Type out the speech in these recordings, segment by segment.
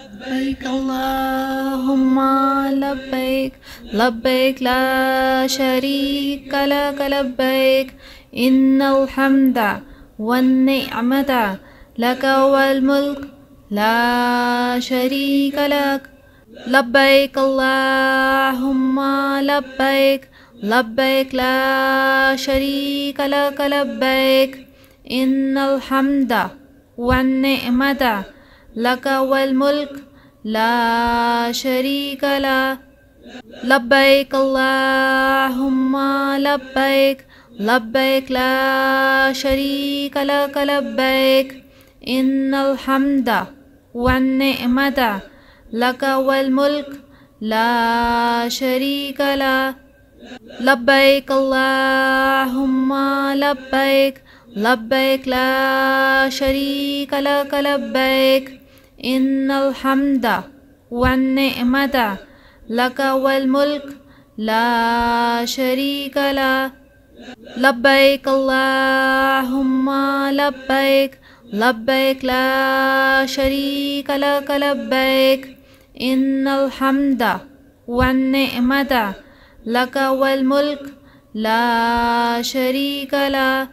لبيك اللهم لبيك لبيك لا شريك لك لبيك إن الحمد والنعمة لك والملك لا شريك لك لبيك اللهم لبيك لبيك لا شريك لك لبيك إن الحمد والنعمة لك والملك لا شريك له لبيك اللهم لبيك لبيك لا شريك لك لبيك إن الحمد والنعمة لك والملك لا شريك له لبيك اللهم لبيك لبيك لا شريك لك لبيك إن الحمد والنعمة لك والملك لا شريك له لبيك اللهم لبيك لبيك لا شريك لك لبيك إن الحمد والنعمة لك والملك لا شريك له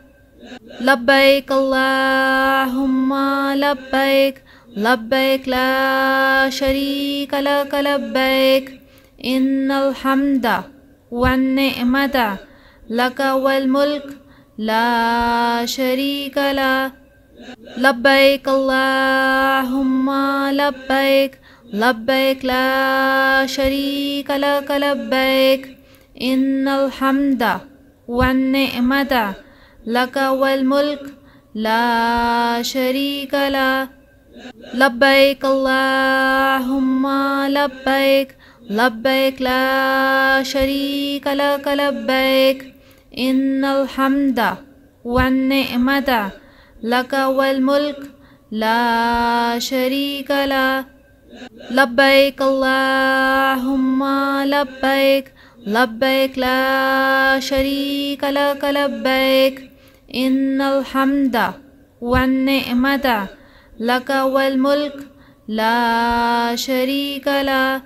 لبيك اللهم لبيك لبيك لا شريك لك لبيك إن الحمد والنعمة لك والملك لا شريك له لبيك اللهم لبيك لبيك لا شريك لك لبيك إن الحمد والنعمة لك والملك لا شريك له لبيك اللهم لبيك لبيك لا شريك لك لبيك إن الحمد والنعمة لك والملك لا شريك له لبيك اللهم لبيك لبيك لا شريك لك لبيك إن الحمد والنعمة لك والملك لا شريك له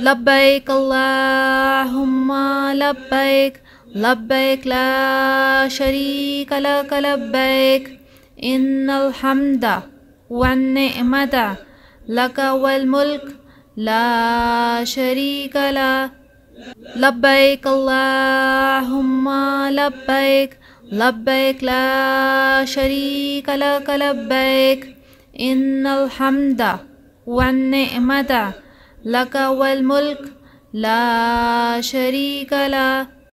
لبيك اللهم لبيك لبيك لا شريك لك لبيك إن الحمد والنعمة لك والملك لا شريك له لبيك اللهم لبيك لبيك لا شريك لك لبيك إن الحمد والنعمة لك والملك لا شريك له